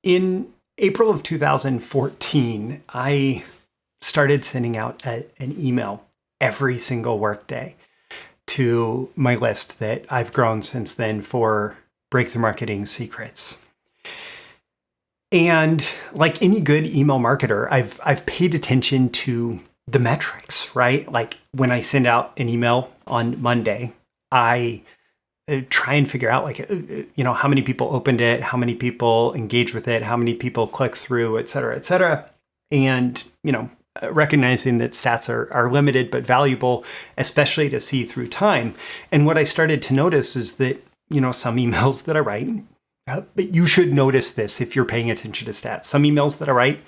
In April of 2014, I started sending out an email every single workday to my list that I've grown since then for Breakthrough Marketing Secrets. And like any good email marketer, I've paid attention to the metrics, right? Like when I send out an email on Monday, I try and figure out how many people opened it, how many people engaged with it, how many people click through, et cetera, et cetera. And, recognizing that stats are limited but valuable, especially to see through time. And what I started to notice is that, some emails that I write, but you should notice this if you're paying attention to stats. Some emails that I write,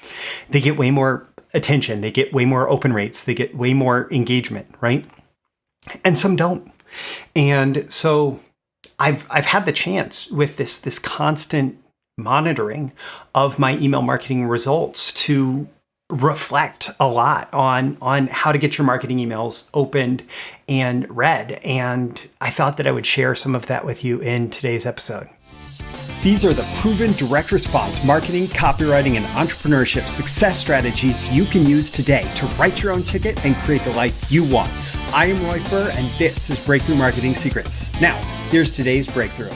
they get way more attention, they get way more open rates, they get way more engagement, right? And some don't. And so I've had the chance with this constant monitoring of my email marketing results to reflect a lot on how to get your marketing emails opened and read. And I thought that I would share some of that with you in today's episode. These are the proven direct response marketing, copywriting, and entrepreneurship success strategies you can use today to write your own ticket and create the life you want. I am Roy Furr, and this is Breakthrough Marketing Secrets. Now, here's today's breakthrough.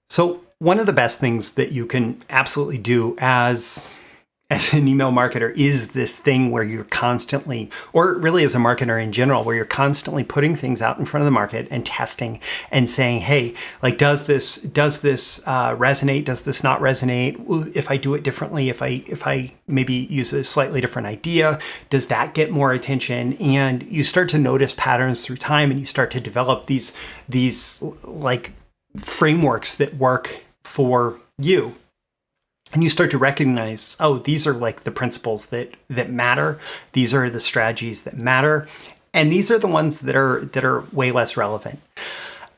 So one of the best things that you can absolutely do as an email marketer is this thing where you're constantly, or really as a marketer in general, where you're constantly putting things out in front of the market and testing and saying, hey, like, does this resonate? Does this not resonate? If I do it differently, if I maybe use a slightly different idea, does that get more attention? And you start to notice patterns through time, and you start to develop these like frameworks that work for you. And you start to recognize, oh, these are like the principles that matter. These are the strategies that matter. And these are the ones that are way less relevant.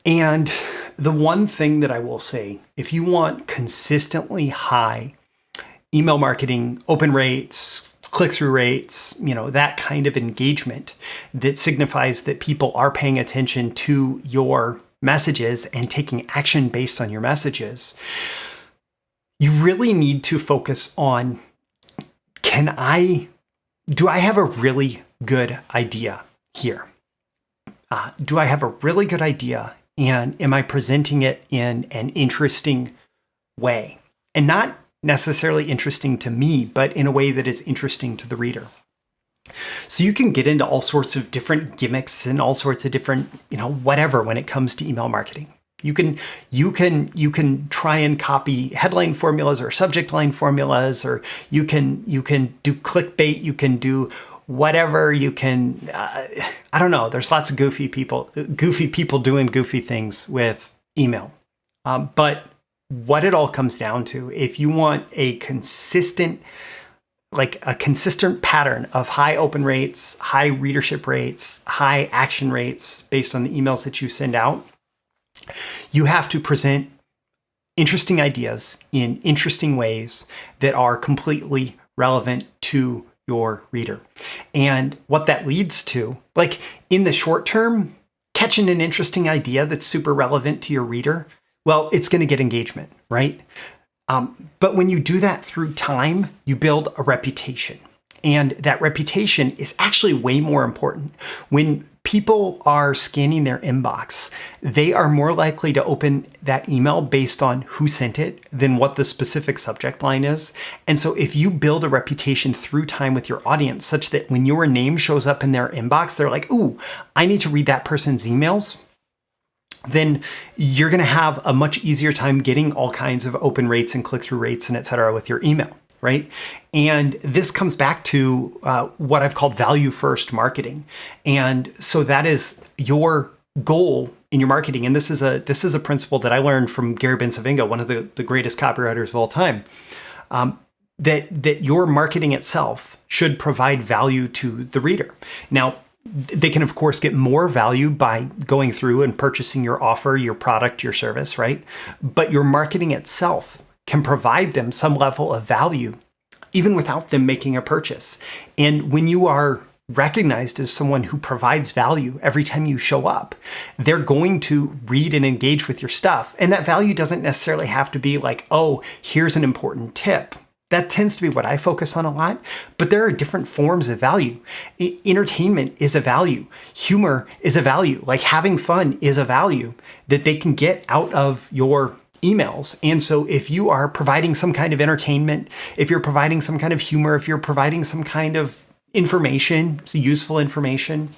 And the one thing that I will say, if you want consistently high email marketing open rates, click-through rates, that kind of engagement that signifies that people are paying attention to your messages and taking action based on your messages, you really need to focus on, do I have a really good idea here? Do I have a really good idea, and am I presenting it in an interesting way? And not necessarily interesting to me, but in a way that is interesting to the reader. So you can get into all sorts of different gimmicks and all sorts of different, whatever when it comes to email marketing. You can try and copy headline formulas or subject line formulas, or you can do clickbait. You can do whatever. You can I don't know. There's lots of goofy people doing goofy things with email. But what it all comes down to, if you want a consistent pattern of high open rates, high readership rates, high action rates based on the emails that you send out, you have to present interesting ideas in interesting ways that are completely relevant to your reader. And what that leads to, like in the short term, catching an interesting idea that's super relevant to your reader, well, it's going to get engagement, right? But when you do that through time, you build a reputation. And that reputation is actually way more important. When people are scanning their inbox, they are more likely to open that email based on who sent it than what the specific subject line is. And so if you build a reputation through time with your audience such that when your name shows up in their inbox, they're like, ooh, I need to read that person's emails, then you're going to have a much easier time getting all kinds of open rates and click-through rates and et cetera with your email. Right? And this comes back to what I've called value first marketing. And so that is your goal in your marketing. And this is a principle that I learned from Gary Bencivenga, one of the greatest copywriters of all time, that your marketing itself should provide value to the reader. Now, they can, of course, get more value by going through and purchasing your offer, your product, your service, right? But your marketing itself can provide them some level of value even without them making a purchase. And when you are recognized as someone who provides value every time you show up, they're going to read and engage with your stuff. And that value doesn't necessarily have to be like, oh, here's an important tip. That tends to be what I focus on a lot, but there are different forms of value. Entertainment is a value. Humor is a value. Like having fun is a value that they can get out of your emails. And so if you are providing some kind of entertainment, if you're providing some kind of humor, if you're providing some kind of information, useful information,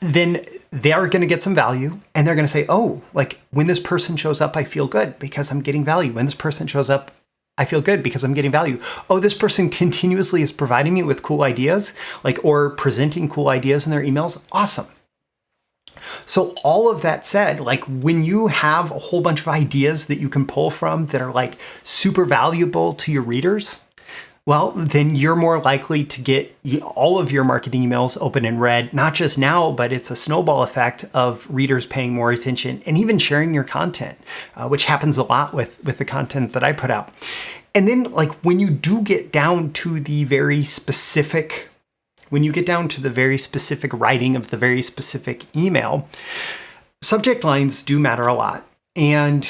then they are going to get some value and they're going to say, oh, like when this person shows up, I feel good because I'm getting value. When this person shows up, I feel good because I'm getting value. Oh, this person continuously is providing me with cool ideas, or presenting cool ideas in their emails. Awesome. So all of that said, when you have a whole bunch of ideas that you can pull from that are super valuable to your readers, well, then you're more likely to get all of your marketing emails open and read, not just now, but it's a snowball effect of readers paying more attention and even sharing your content, which happens a lot with the content that I put out. And then when you do get down to the very specific, writing of the very specific email, subject lines do matter a lot. And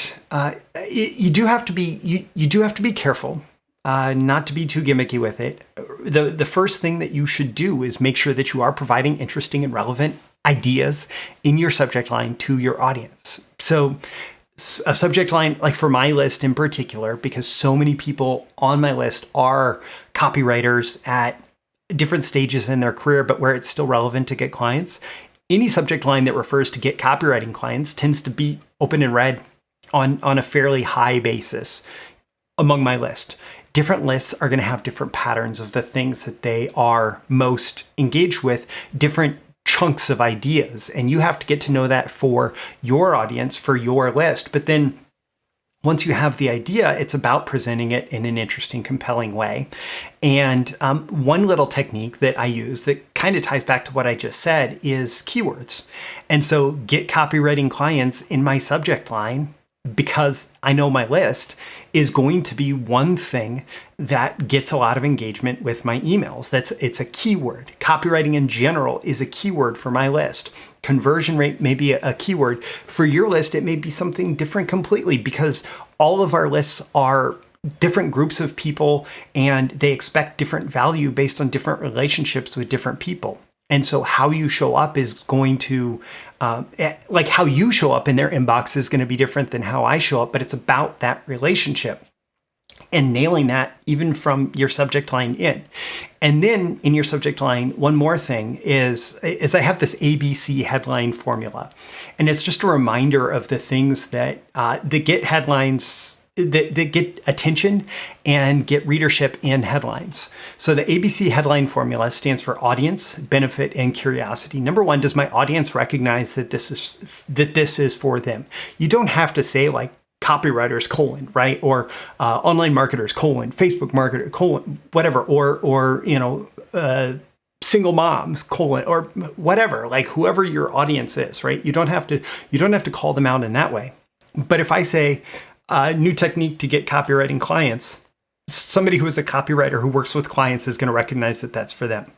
you do have to be careful. Not to be too gimmicky with it. The first thing that you should do is make sure that you are providing interesting and relevant ideas in your subject line to your audience. So a subject line, for my list in particular, because so many people on my list are copywriters at different stages in their career, but where it's still relevant to get clients, any subject line that refers to get copywriting clients tends to be open and read on a fairly high basis among my list. Different lists are going to have different patterns of the things that they are most engaged with, different chunks of ideas. And you have to get to know that for your audience, for your list. But then once you have the idea, it's about presenting it in an interesting, compelling way. And one little technique that I use that kind of ties back to what I just said is keywords. And so get copywriting clients in my subject line, because I know my list, is going to be one thing that gets a lot of engagement with my emails. It's a keyword. Copywriting in general is a keyword for my list. Conversion rate may be a keyword. For your list, it may be something different completely, because all of our lists are different groups of people and they expect different value based on different relationships with different people. And so how you show up is going to, how you show up in their inbox is going to be different than how I show up, but it's about that relationship and nailing that even from your subject line in. And then in your subject line, one more thing is I have this ABC headline formula. And it's just a reminder of the things that get headlines, that get attention and get readership in headlines. So the ABC headline formula stands for audience, benefit, and curiosity. Number one, does my audience recognize that this is for them? You don't have to say copywriters : right? Or online marketers : Facebook marketer : whatever, or single moms : or whatever, whoever your audience is, right? You don't have to call them out in that way. But if I say new technique to get copywriting clients, somebody who is a copywriter who works with clients is going to recognize that that's for them.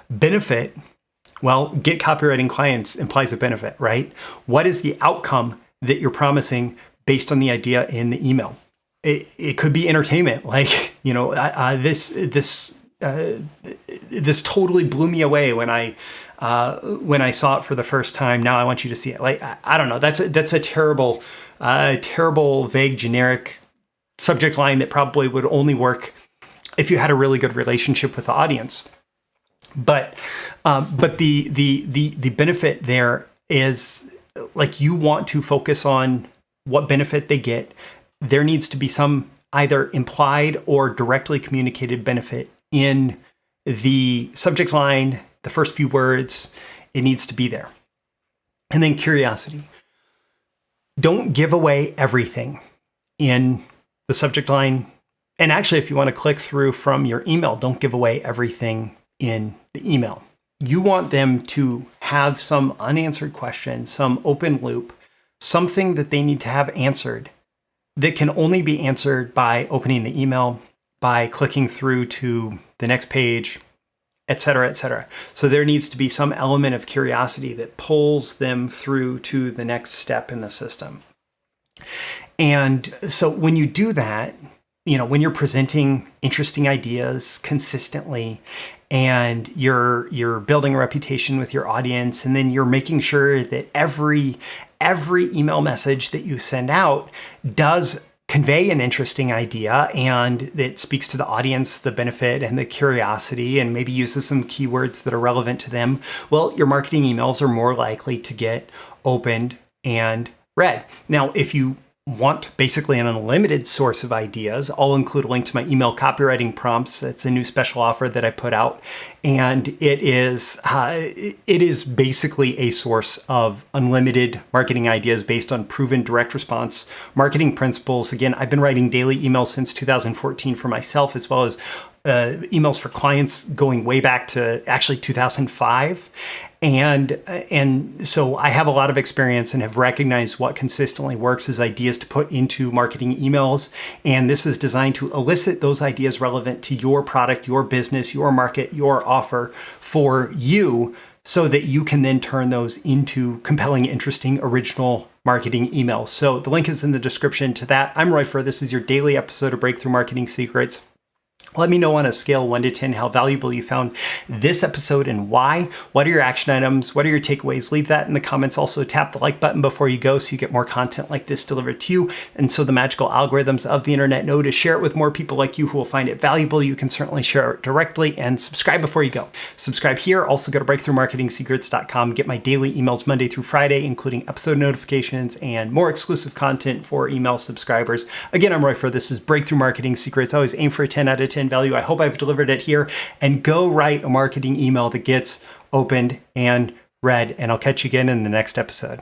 Benefit, well, get copywriting clients implies a benefit, right? What is the outcome that you're promising based on the idea in the email? It could be entertainment, this totally blew me away when I saw it for the first time. Now I want you to see it. I don't know. That's a terrible, vague, generic subject line that probably would only work if you had a really good relationship with the audience. But the benefit there is you want to focus on what benefit they get. There needs to be some either implied or directly communicated benefit in the subject line, the first few words. It needs to be there. And then curiosity. Don't give away everything in the subject line. And actually, if you want to click through from your email, don't give away everything in the email. You want them to have some unanswered question, some open loop, something that they need to have answered that can only be answered by opening the email, by clicking through to the next page, et cetera, et cetera. So there needs to be some element of curiosity that pulls them through to the next step in the system. And so when you do that, when you're presenting interesting ideas consistently, and you're building a reputation with your audience, and then you're making sure that every email message that you send out does convey an interesting idea and that speaks to the audience, the benefit and the curiosity, and maybe uses some keywords that are relevant to them, well, your marketing emails are more likely to get opened and read. Now, if you want basically an unlimited source of ideas, I'll include a link to my email copywriting prompts. It's a new special offer that I put out, and it is basically a source of unlimited marketing ideas based on proven direct response marketing principles. Again, I've been writing daily emails since 2014 for myself, as well as emails for clients going way back to actually 2005. And so I have a lot of experience and have recognized what consistently works as ideas to put into marketing emails. And this is designed to elicit those ideas relevant to your product, your business, your market, your offer for you, so that you can then turn those into compelling, interesting, original marketing emails. So the link is in the description to that. I'm Roy Furr. This is your daily episode of Breakthrough Marketing Secrets. Let me know on a scale 1 to 10 how valuable you found this episode and why. What are your action items? What are your takeaways? Leave that in the comments. Also, tap the like button before you go so you get more content like this delivered to you. And so the magical algorithms of the internet know to share it with more people like you who will find it valuable. You can certainly share it directly, and subscribe before you go. Subscribe here. Also go to breakthroughmarketingsecrets.com. Get my daily emails Monday through Friday, including episode notifications and more exclusive content for email subscribers. Again, I'm Roy Furr. This is Breakthrough Marketing Secrets. Always aim for a 10 out of 10 value. I hope I've delivered it here, and go write a marketing email that gets opened and read. And I'll catch you again in the next episode.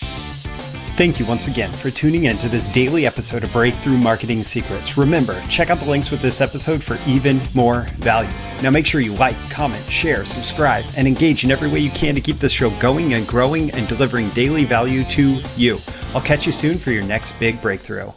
Thank you once again for tuning in to this daily episode of Breakthrough Marketing Secrets. Remember, check out the links with this episode for even more value. Now make sure you like, comment, share, subscribe, and engage in every way you can to keep this show going and growing and delivering daily value to you. I'll catch you soon for your next big breakthrough.